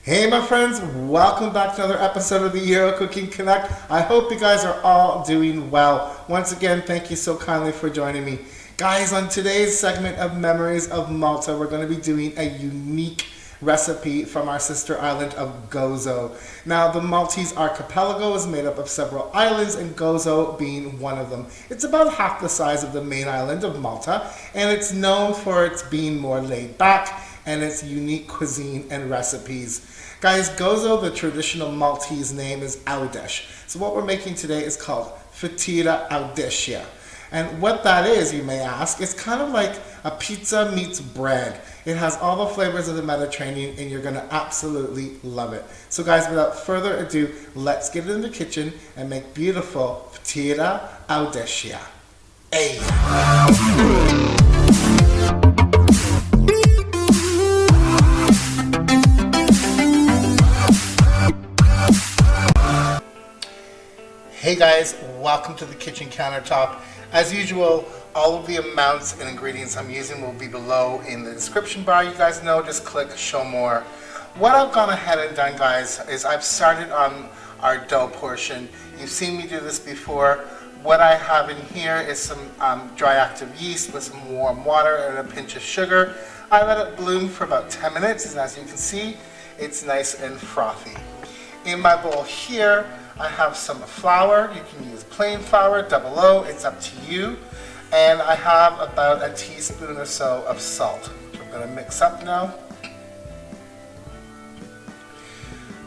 Hey my friends, welcome back to another episode of the Euro Cooking Connect. I hope you guys are all doing well. Once again, thank you so kindly for joining me. Guys, on today's segment of Memories of Malta, we're going to be doing a unique recipe from our sister island of Gozo. Now, the Maltese archipelago is made up of several islands, and Gozo being one of them. It's about half the size of the main island of Malta, and it's known for its being more laid back and its unique cuisine and recipes. Guys, Gozo, the traditional Maltese name, is Ghawdex. So what we're making today is called FTIRA GHAWDXIJA. And what that is, you may ask, it's kind of like a pizza meets bread. It has all the flavors of the Mediterranean, and you're going to absolutely love it. So guys, without further ado, let's get in the kitchen and make beautiful FTIRA GHAWDXIJA. Hey! Hey guys, welcome to the kitchen countertop. As usual, all of the amounts and ingredients I'm using will be below in the description bar. You guys know, just click show more. What I've gone ahead and done, guys, is I've started on our dough portion. You've seen me do this before. What I have in here is some dry active yeast with some warm water and a pinch of sugar. I let it bloom for about 10 minutes, and as you can see, it's nice and frothy. In my bowl here, I have some flour. You can use plain flour, double O, it's up to you. And I have about a teaspoon or so of salt. So I'm going to mix up now.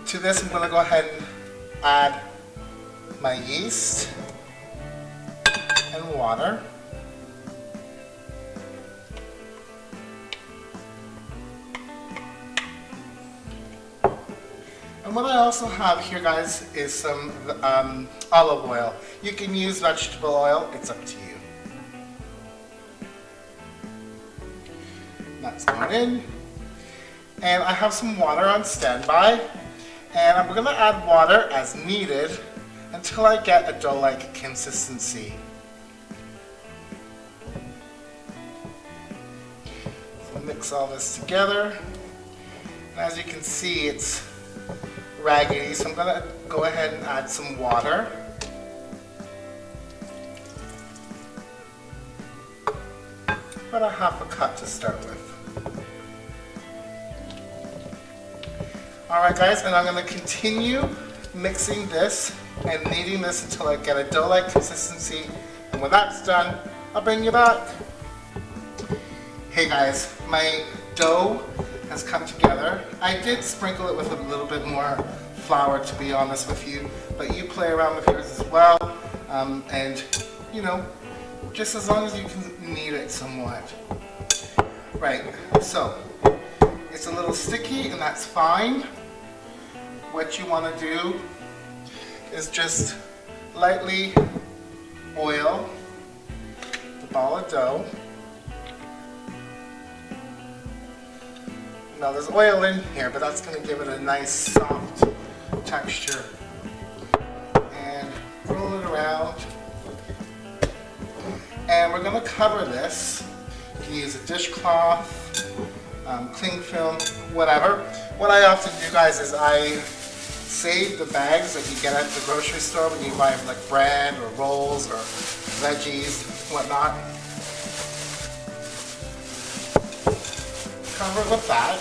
To this, I'm going to go ahead and add my yeast and water. And what I also have here, guys, is some olive oil. You can use vegetable oil, it's up to you. That's going in. And I have some water on standby. And I'm going to add water as needed until I get a dough-like consistency. So mix all this together. And as you can see, it's raggedy, so I'm going to go ahead and add some water. About a half a cup to start with. Alright guys, and I'm going to continue mixing this and kneading this until I get a dough-like consistency, and when that's done, I'll bring you back. Hey guys, my dough has come together. I did sprinkle it with a little bit more flour, to be honest with you, but you play around with yours as well, and you know, just as long as you can knead it somewhat. Right, so it's a little sticky, and that's fine. What you want to do is just lightly oil the ball of dough. Now there's oil in here, but that's going to give it a nice soft texture. And roll it around. And we're going to cover this. You can use a dishcloth, cling film, whatever. What I often do, guys, is I save the bags that you get at the grocery store when you buy like bread or rolls or veggies, whatnot. Cover it with that,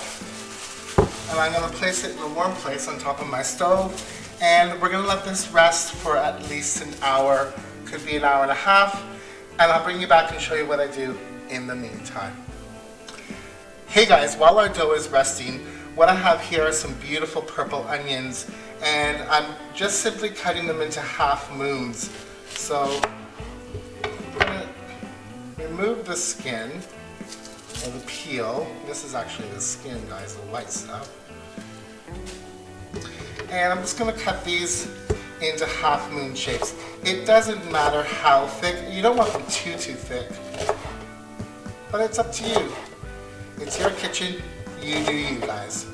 and I'm going to place it in a warm place on top of my stove, and we're going to let this rest for at least an hour, could be an hour and a half, and I'll bring you back and show you what I do in the meantime. Hey guys, while our dough is resting, what I have here are some beautiful purple onions, and I'm just simply cutting them into half moons. So I'm going to remove the skin, or the peel. This is actually the skin, guys, the white stuff. And I'm just going to cut these into half moon shapes. It doesn't matter how thick. You don't want them too thick. But it's up to you. It's your kitchen. You do you, guys.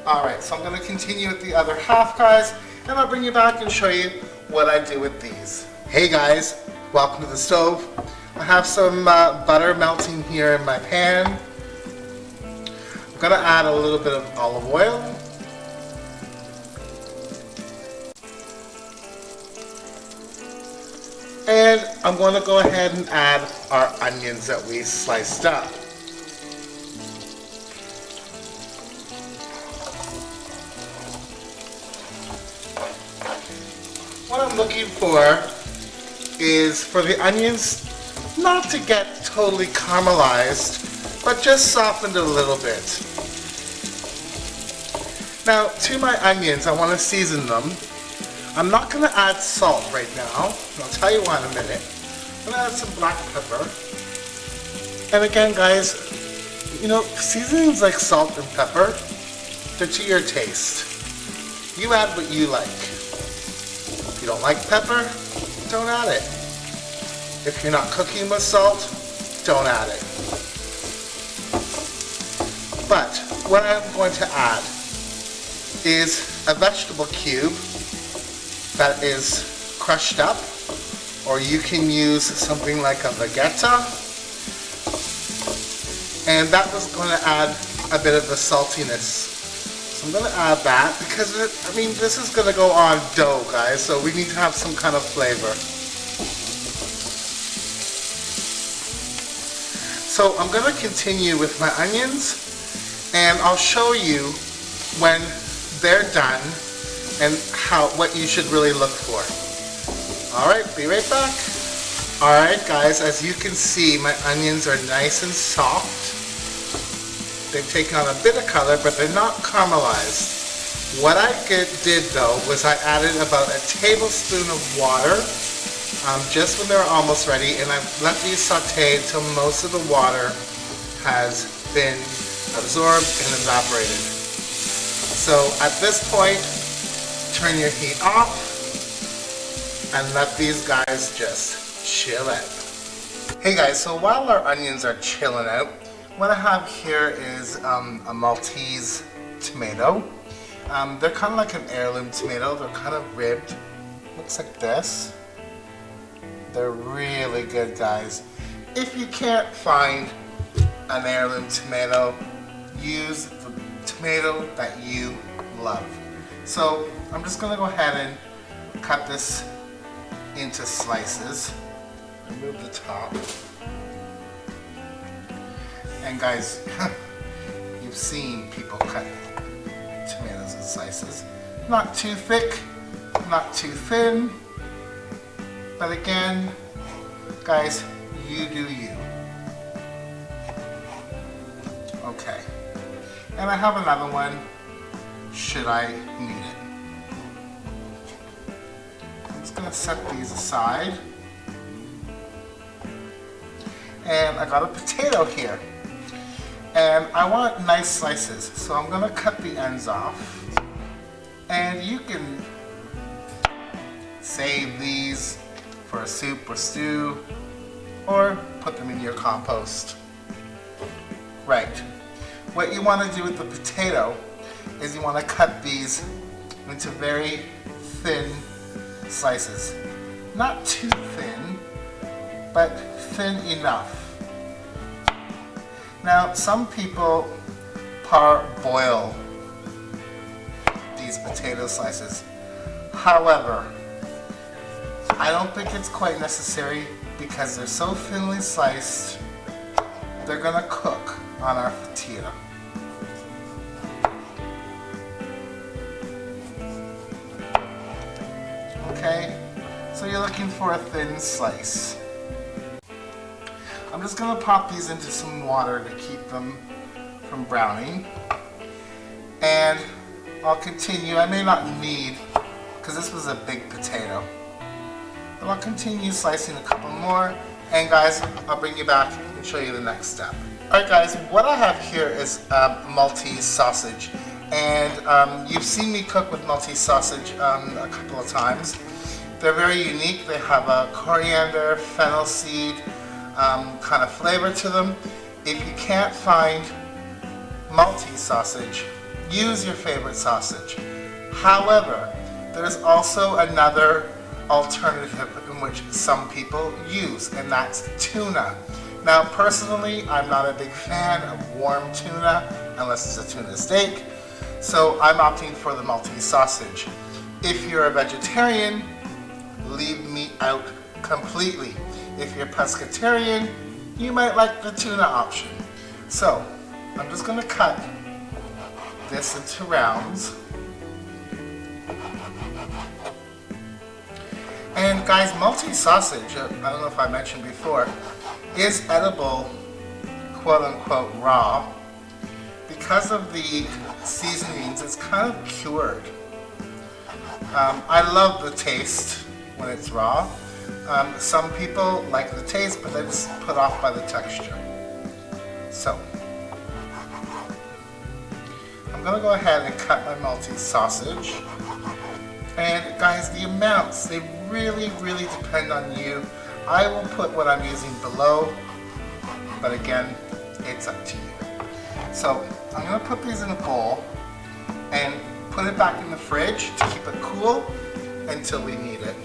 Alright, so I'm going to continue with the other half, guys, and I'll bring you back and show you what I do with these. Hey guys, welcome to the stove. I have some butter melting here in my pan. I'm gonna add a little bit of olive oil. And I'm gonna go ahead and add our onions that we sliced up. What I'm looking for is for the onions not to get totally caramelized, but just softened a little bit. Now, to my onions, I want to season them. I'm not going to add salt right now. I'll tell you why in a minute. I'm going to add some black pepper. And again, guys, you know, seasonings like salt and pepper, they're to your taste. You add what you like. If you don't like pepper, don't add it. If you're not cooking with salt, don't add it. But what I'm going to add is a vegetable cube that is crushed up, or you can use something like a Vegeta, and that was going to add a bit of the saltiness. So I'm going to add that because, I mean, this is going to go on dough, guys, so we need to have some kind of flavor. So I'm going to continue with my onions, and I'll show you when they're done and what you should really look for. Alright, be right back. Alright guys, as you can see, my onions are nice and soft. They've taken on a bit of color, but they're not caramelized. What I did though was I added about a tablespoon of water just when they're almost ready, and I've let these saute until most of the water has been absorbed and evaporated. So at this point, turn your heat off and let these guys just chill out. Hey guys, so while our onions are chilling out, what I have here is a Maltese tomato. They're kind of like an heirloom tomato. They're kind of ribbed. Looks like this. They're really good, guys. If you can't find an heirloom tomato, use the tomato that you love. So I'm just going to go ahead and cut this into slices. Remove the top. And guys, you've seen people cut tomatoes in slices. Not too thick, not too thin. But again, guys, you do you. Okay. And I have another one, should I need it. I'm just going to set these aside. And I got a potato here. And I want nice slices, so I'm going to cut the ends off. And you can save these for a soup or stew, or put them in your compost. Right. What you want to do with the potato is you want to cut these into very thin slices. Not too thin, but thin enough. Now, some people parboil these potato slices. However, I don't think it's quite necessary because they're so thinly sliced, they're going to cook on our FTIRA. Okay, so you're looking for a thin slice. I'm just going to pop these into some water to keep them from browning. And I'll continue. I may not need, because this was a big potato. But I'll continue slicing a couple more, and guys, I'll bring you back and show you the next step. Alright guys, what I have here is Maltese sausage, and you've seen me cook with Maltese sausage a couple of times. They're very unique. They have a coriander, fennel seed kind of flavor to them. If you can't find Maltese sausage, use your favorite sausage. However, there's also another alternative in which some people use, and that's tuna. Now, personally, I'm not a big fan of warm tuna unless it's a tuna steak, so I'm opting for the Maltese sausage. If you're a vegetarian, leave meat out completely. If you're pescatarian, you might like the tuna option. So, I'm just going to cut this into rounds. And guys, Maltese sausage, I don't know if I mentioned before, is edible, quote unquote, raw. Because of the seasonings, it's kind of cured. I love the taste when it's raw. Some people like the taste, but they're just put off by the texture. So, I'm going to go ahead and cut my Maltese sausage. And guys, the amounts, they really depend on you. I will put what I'm using below, but again, it's up to you. So I'm going to put these in a bowl and put it back in the fridge to keep it cool until we need it.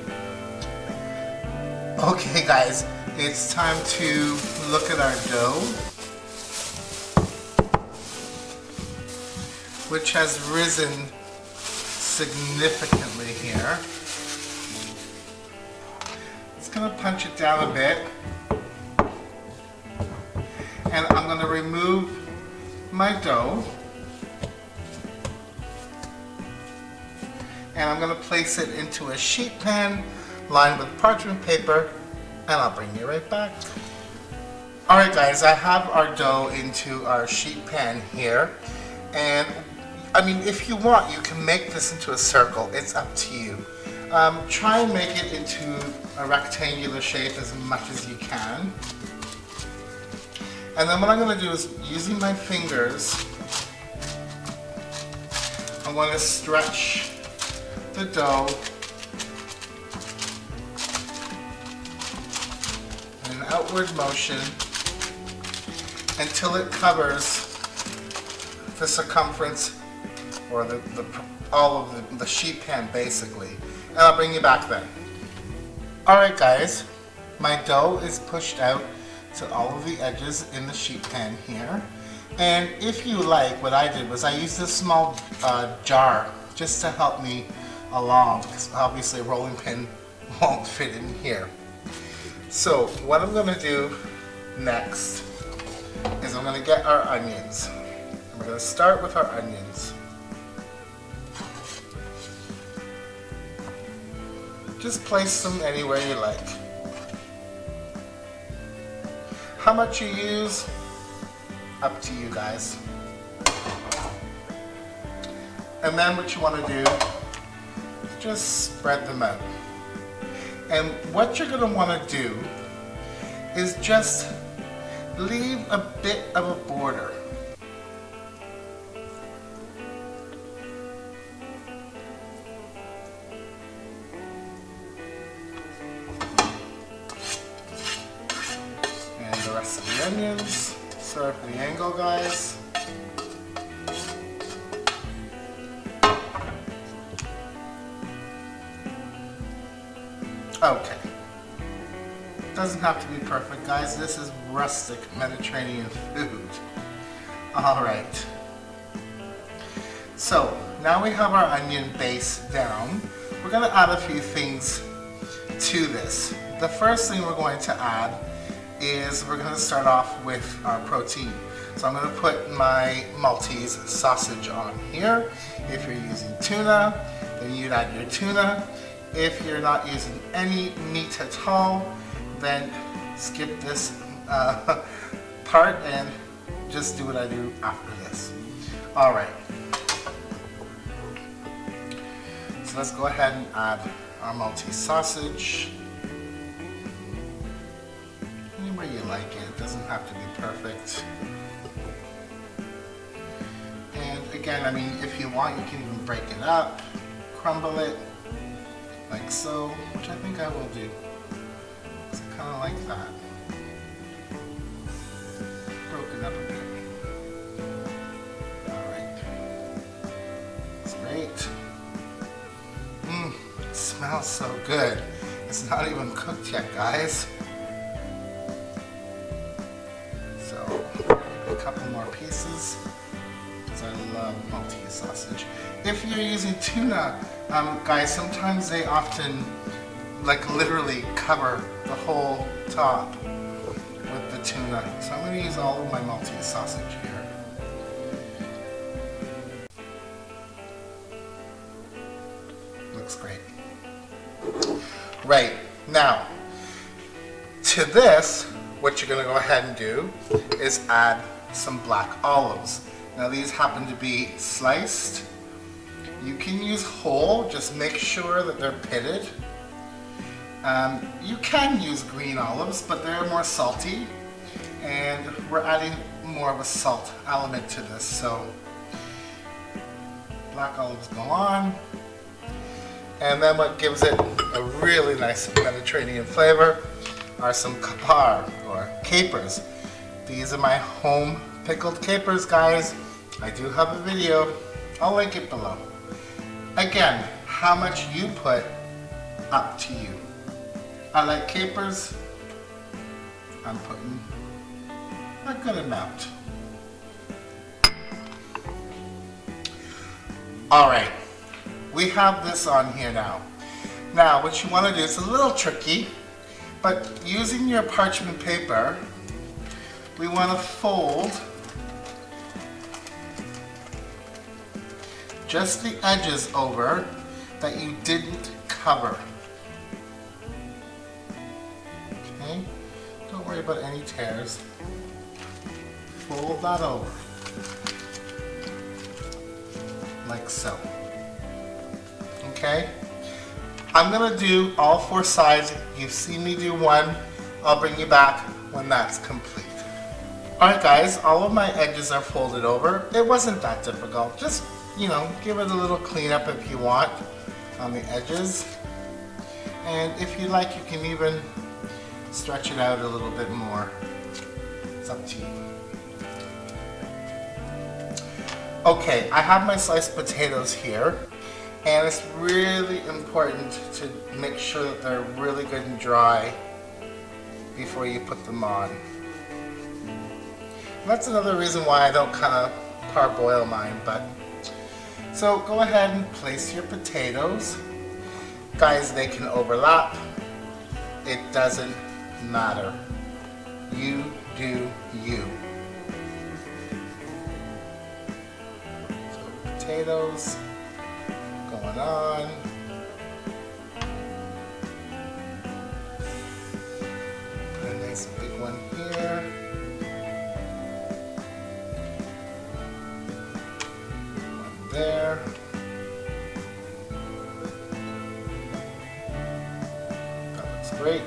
Okay guys, it's time to look at our dough, which has risen significantly here. Just gonna punch it down a bit, and I'm gonna remove my dough, and I'm gonna place it into a sheet pan lined with parchment paper, and I'll bring you right back. Alright guys, I have our dough into our sheet pan here, and I mean, if you want, you can make this into a circle. It's up to you. Try and make it into a rectangular shape as much as you can. And then what I'm going to do is, using my fingers, I'm going to stretch the dough in an outward motion until it covers the circumference, or all of the sheet pan basically. And I'll bring you back then. Alright guys, my dough is pushed out to all of the edges in the sheet pan here. And if you like, what I did was I used a small jar just to help me along, because obviously a rolling pin won't fit in here. So what I'm going to do next is I'm going to get our onions. We're going to start with our onions. Just place them anywhere you like. How much you use, up to you guys. And then what you want to do is just spread them out. And what you're going to want to do is just leave a bit of a border. The rest of the onions. Sorry for the angle, guys. Okay. Doesn't have to be perfect, guys. This is rustic Mediterranean food. Alright. So, now we have our onion base down. We're going to add a few things to this. The first thing we're going to add is we're going to start off with our protein. So I'm going to put my Maltese sausage on here. If you're using tuna, then you'd add your tuna. If you're not using any meat at all, then skip this part and just do what I do after this. Alright. So let's go ahead and add our Maltese sausage. Anywhere you like it. It doesn't have to be perfect. And again, I mean, if you want, you can even break it up, crumble it, like so, which I think I will do. It's kind of like that. Broken up a bit. Alright. It's great. It smells so good. It's not even cooked yet, guys. couple more pieces because I love Maltese sausage. If you're using tuna, guys, sometimes they often like literally cover the whole top with the tuna. So I'm going to use all of my Maltese sausage here. Looks great. Right, now to this, what you're going to go ahead and do is add some black olives. Now these happen to be sliced. You can use whole, just make sure that they're pitted. You can use green olives, but they're more salty, and we're adding more of a salt element to this. So black olives go on, and then what gives it a really nice Mediterranean flavor are some kapar or capers. These are my home pickled capers, guys. I do have a video, I'll link it below. Again, how much you put, up to you. I like capers, I'm putting a good amount. Alright, we have this on here now. Now what you want to do, it's a little tricky, but using your parchment paper, we want to fold just the edges over that you didn't cover. Okay, don't worry about any tears. Fold that over, like so. Okay, I'm gonna do all 4 sides. You've seen me do one. I'll bring you back when that's complete. Alright guys, all of my edges are folded over. It wasn't that difficult. Just, you know, give it a little cleanup if you want on the edges. And if you like, you can even stretch it out a little bit more. It's up to you. Okay, I have my sliced potatoes here, and it's really important to make sure that they're really good and dry before you put them on. And that's another reason why I don't kind of parboil mine, but so go ahead and place your potatoes. Guys, they can overlap. It doesn't matter. You do you. So potatoes going on. Put a nice big one here. One there. That looks great.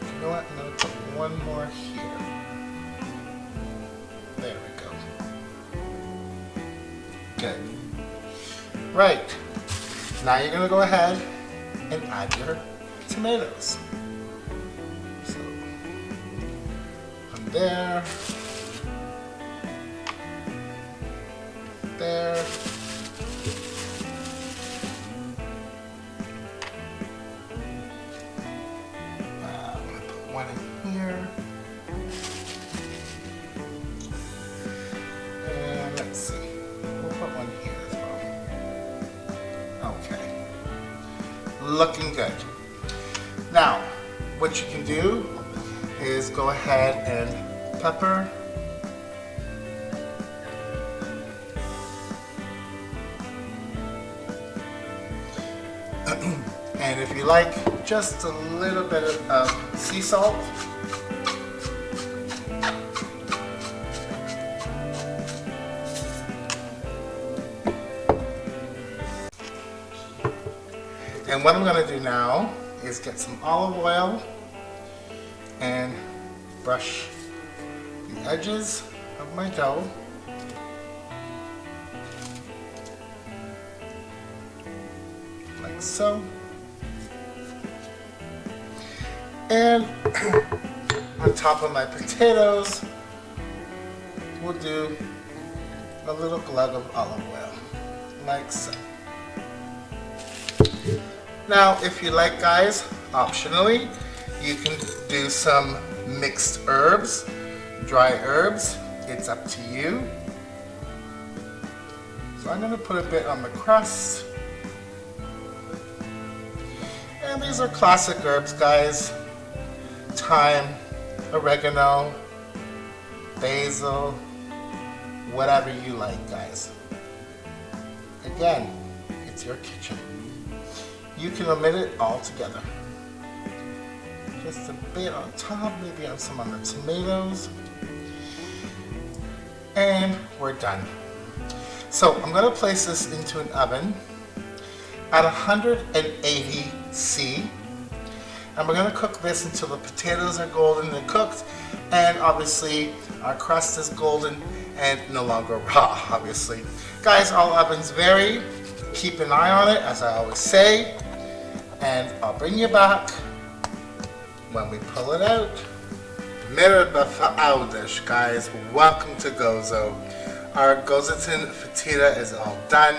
You know what? I'm going to put one more here. There we go. Good. Right. Now you're going to go ahead and add your tomatoes. So, one there. There. I'm going to put one in here. And let's see. We'll put one here as well. Okay. Looking good. Now, what you can do is go ahead and pepper. And if you like, just a little bit of sea salt. And what I'm going to do now is get some olive oil and brush the edges of my dough. Like so. And on top of my potatoes, we'll do a little glug of olive oil, like so. Now, if you like, guys, optionally, you can do some mixed herbs, dry herbs. It's up to you. So I'm going to put a bit on the crust. And these are classic herbs, guys. Thyme, oregano, basil, whatever you like, guys. Again, it's your kitchen. You can omit it altogether. Just a bit on top, maybe on some on the tomatoes. And we're done. So I'm going to place this into an oven at 180 C. And we're going to cook this until the potatoes are golden and cooked, and obviously our crust is golden and no longer raw, obviously. Guys, all ovens vary. Keep an eye on it, as I always say, and I'll bring you back when we pull it out. Merhaba FTIRA, guys. Welcome to Gozo. Our GOZITAN FTIRA is all done.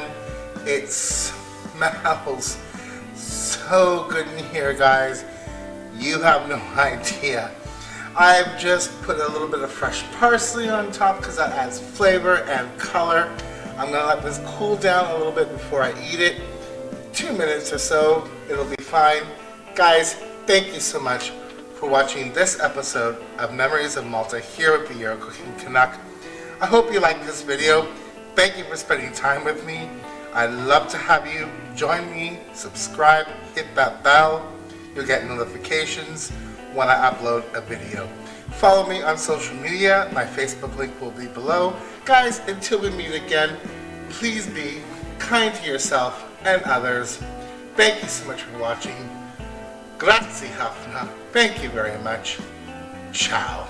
It smells so good in here, guys. You have no idea. I've just put a little bit of fresh parsley on top because that adds flavor and color. I'm going to let this cool down a little bit before I eat it. 2 minutes or so, it'll be fine. Guys, thank you so much for watching this episode of Memories of Malta here at the Euro Cooking Canuck. I hope you liked this video. Thank you for spending time with me. I'd love to have you join me, subscribe, hit that bell. You'll get notifications when I upload a video. Follow me on social media. My Facebook link will be below. Guys, until we meet again, please be kind to yourself and others. Thank you so much for watching. Grazie, Hafna. Thank you very much. Ciao.